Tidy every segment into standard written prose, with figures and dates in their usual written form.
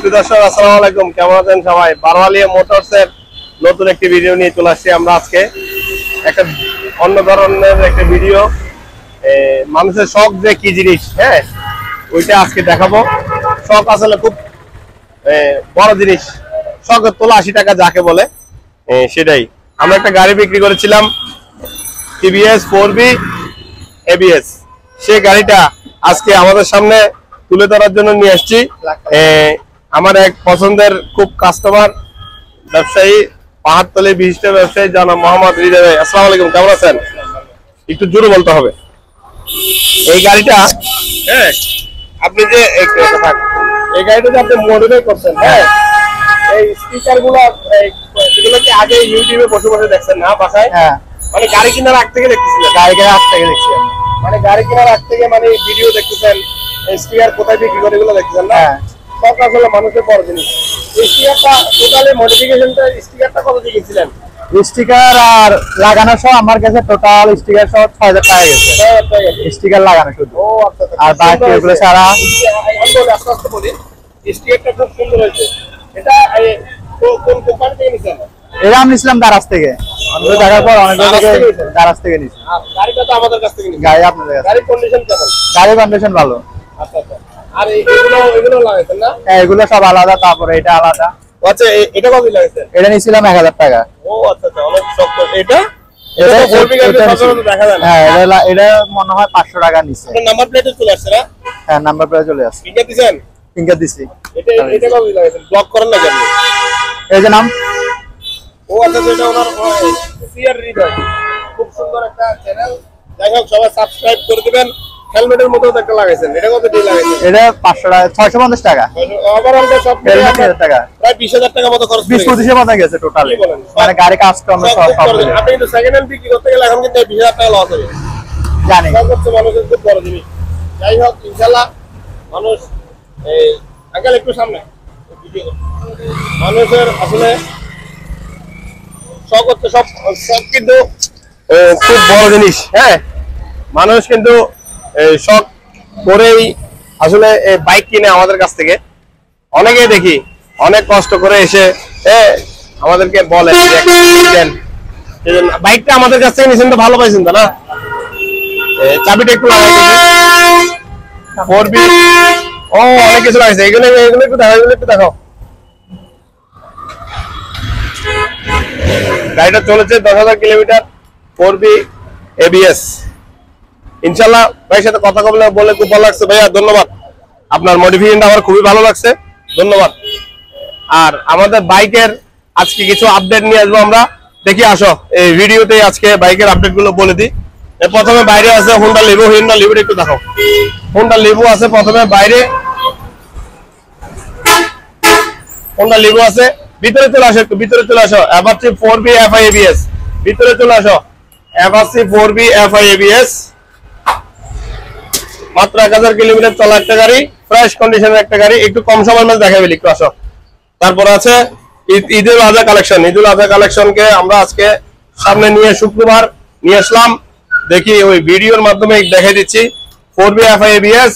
দর্শক আসসালামু আলাইকুম, কেমন আছেন সবাই? বারওয়ালিয়া মোটরসের নতুন একটি ভিডিও নিয়ে চলে আসছি আমরা আজকে। একটা অন্য ধরনের একটা ভিডিও, মানুষের শখ যে কি জিনিস, হ্যাঁ ওইটা আজকে দেখাবো। শখ আসলে খুব বড় জিনিস, শখের তোলা 80 টাকা যাকে বলে সেটাই। আমরা একটা গাড়ি বিক্রি করেছিলাম টিভিএস 4B ABS, সেই গাড়িটা আজকে আমাদের সামনে তুলে ধরার জন্য নিয়ে আসছি। আমার এক পছন্দের খুব কাস্টমার ব্যবসায়ী, পাহাড়তলী বিশিষ্ট ব্যবসায়ী জনাব মোহাম্মদ হৃদয় ভাই। আসসালামু আলাইকুম, কেমন আছেন? একটু জোরে বলতে হবে। এই গাড়িটা, হ্যাঁ আপনি যে এই গাড়িটা যে আপনি মডিফাই করছেন, হ্যাঁ এই স্পিকার গুলো এগুলো কি আগে ইউটিউবে বসে বসে দেখছেন না বাসায়? হ্যাঁ, মানে গাড়ি কেনার আগ থেকে দেখতেছিলেন? গাড়ি কেনার আগ থেকে দেখছি আমি। মানে গাড়ি কেনার আগ থেকে মানে ভিডিও দেখতেছেন, স্টিকার কোথায় বিক্রি করে এগুলো দেখতেছেন না? সব আসলে মানুষের বড় জিনিস। স্টিকারটা টোটালি মডিফিকেশনটা, স্টিকারটা কত দিয়ে কিনছিলেন? স্টিকার আর লাগানো সহ আমার কাছে টোটাল স্টিকার সহ 6000 টাকা গেছে। স্টিকার লাগানো শুধু। ও আচ্ছা, আর বাকি এগুলো সারা আস্তে আস্তে বলি। স্টিকারটা খুব সুন্দর হয়েছে। এটা কোন কোম্পানি থেকে নিছেন? এটা আমি নিছিলাম দারাজ থেকে। আমরা দেখার পর অনেক জায়গায় দারাজ থেকে নিছি। গাড়িটা তো আমাদের কাছ থেকে নিছি। গাড়ি আপনাদের কাছে। গাড়ির কন্ডিশন কেমন? গাড়ির কন্ডিশন ভালো। আচ্ছা আচ্ছা। আর এগুলো লাগাইছেন না? হ্যাঁ, এগুলো সব আলাদা, তারপরে এটা আলাদা। আচ্ছা, এটা কত লাগাইছেন? এটা নিছিলাম 1000 টাকা। ও আচ্ছা আচ্ছা, অনেক শক্ত। এটা এটা 4B গাড়িতে সাধারণত দেখা যায় না। হ্যাঁ, এটা মনে হয় 500 টাকা নিছে। আপনার নাম্বার প্লেটে চলে আসছে না? হ্যাঁ, নাম্বার প্লেটে চলে আসছে। ফিঙ্গার দিবেন? ফিঙ্গার দিছি। এটা কত লাগাইছেন? ব্লক করেন না কেন? এই যে নাম। ও আচ্ছা, এটা ওনার সিআর হৃদয়, খুব সুন্দর একটা চ্যানেল। যাই হোক, সবাই সাবস্ক্রাইব করে দিবেন। হেলমেটের মতো একটা লাগাইছেন, এটা কত দিয়ে লাগাইছেন? এটা 500 টাকা, 650 টাকা। ওভারঅল সব মিলিয়ে 1000 টাকা, প্রায় 20000 টাকা মতো খরচ। 20-25 এর মতো গেছে টোটালি। মানে গাড়ি কাস্টম সব। আপনি কিন্তু সেকেন্ড হ্যান্ড বিক্রি করতে গেলে এখন কিন্তু 20000 টাকা লস হবে, জানি। সব হচ্ছে মানুষের খুব বড় জিনিস। যাই হোক, ইনশাআল্লাহ মানুষ এই আঙ্কেল একটু সামনে ভিডিও মানুষের আসলে শখ হচ্ছে, সব কিন্তু খুব বড় জিনিস। হ্যাঁ, মানুষ কিন্তু শখ করেই আসলে বাইক কিনে আমাদের কাছ থেকে। অনেকেই দেখি অনেক কষ্ট করে এসে আমাদেরকে বলে বাইকটা আমাদের কাছ থেকে নিয়েছেন তো ভালো পাইছেন তো না? চাবিটা একটু লাগাই 4B। ও অনেক কিছু লাগাইছে, এগুলো একটু দেখাও, এগুলো একটু দেখাও। গাড়িটা চলেছে 10,000 কিলোমিটার, 4B ABS। ইনশাআল্লাহ ভাইয়ের সাথে কথা বলে খুব ভালো লাগছে। ভাইয়া ধন্যবাদ, আপনার মডিফিকেশনটা আমার খুবই ভালো লাগছে, ধন্যবাদ। আর আমাদের বাইকের আজকে কিছু আপডেট নিয়ে আসবো আমরা, দেখি আসো এই ভিডিওতে আজকে বাইকের আপডেট গুলো বলে দিই। প্রথমে বাইরে আছে হোন্ডা লিভো। হোন্ডা লিভোটা একটু দেখো। হোন্ডা লিভো আছে প্রথমে বাইরে, হোন্ডা লিভো আছে। ভিতরে চলে আসো, একটু ভিতরে চলে আসো। অ্যাপাচি 4B FI ABS, ভিতরে চলে আসো। অ্যাপাচি 4B FI ABS, মাত্র 1000 কিলোমিটার চলা একটা গাড়ি, ফ্রেশ কন্ডিশনের একটা গাড়ি। একটু কম সময়ের মধ্যে দেখাবেন, একটু আসো। তারপর আছে ঈদুল আজহা কালেকশন। ঈদুল আজহা কালেকশনকে আমরা আজকে সামনে নিয়ে শুক্রবার নিয়ে আসলাম। দেখি ওই ভিডিওর মাধ্যমে দেখাই দিচ্ছি। 4B FI ABS,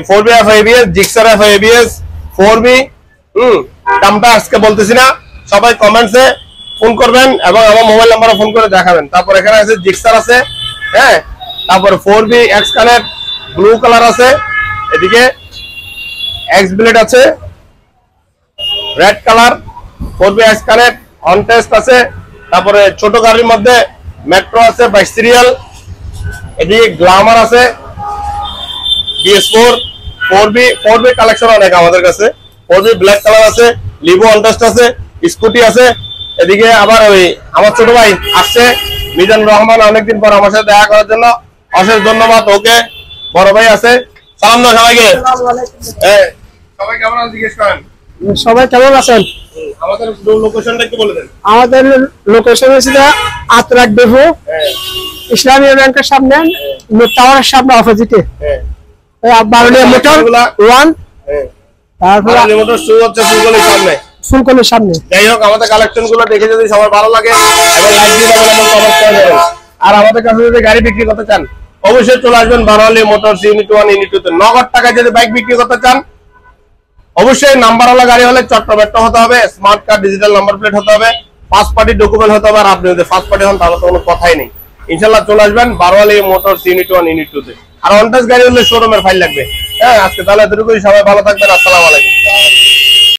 4B FI ABS, Gixxer FI ABS 4B। দামটা আজকে বলতেছি না, সবাই কমেন্টসে ফোন করবেন এবং আমার মোবাইল নাম্বারে ফোন করে দেখাবেন। তারপর এখানে আছে জিক্সার আছে, হ্যাঁ। তারপর 4B X connect blue colour আছে, এদিকে X ব্লেড আছে red colour. 4B X connect on test আছে। তারপরে ছোট গাড়ির মধ্যে মেট্রো আছে 22 সিরিয়াল, এদিকে গ্ল্যামার আছে BS4। 4B কালেকশন অনেক আমাদের কাছে। 4B ব্ল্যাক কালার আছে, লিভো অন টেস্ট আছে, স্কুটি আছে। এদিকে আবার ওই আমার ছোট ভাই আসছে মিজানুর রহমান, অনেকদিন পর আমার সাথে দেখা করার জন্য, অশেষ ধন্যবাদ ওকে। বড় ভাই আছে, সালাম দাও সবাইকে। সবাই কেমন আছেন জিজ্ঞেস করেন। সবাই কেমন আছেন? আমাদের লোকেশনটা একটু বলে দেন। আমাদের লোকেশন হচ্ছে আত্রাক ডেপো, ইসলামী ব্যাংকের সামনে, টাওয়ারের সামনে অপোজিটে। বারোলিয়া মোটর 1, তারপর মোটর শুরু হচ্ছে ফুলকলির সামনে। ফুলকলির সামনে। যাই হোক, আমাদের কালেকশন গুলো দেখে যদি সবার ভালো লাগে এবং লাইক দিয়ে দেবেন এবং কমেন্ট করে দেবেন। আর আমাদের কাছে যদি গাড়ি বিক্রি করতে চান অবশ্যই চলে আসবেন বারোয়ালি মোটরস ইউনিট 1 ইউনিট 2 তে। নগদ টাকা যদি বাইক বিক্রি করতে চান অবশ্যই নাম্বারওয়ালা গাড়ি হলে চট্টগ্রামটা হতে হবে, smart card digital number plate হতে হবে, ফার্স্ট পার্টি ডকুমেন্ট হতে হবে। আর আপনি যদি ফার্স্ট পার্টি হন তাহলে তো কোনো কথাই নেই। ইনশাআল্লাহ চলে আসবেন বারোয়ালি মোটরস ইউনিট 1 ইউনিট 2 তে। আর অনটেস্ট গাড়ি হলে শোরুমের ফাইল লাগবে। হ্যাঁ, আজকে তাহলে এতটুকুই। সবাই ভালো থাকবেন। আসসালামু আলাইকুম।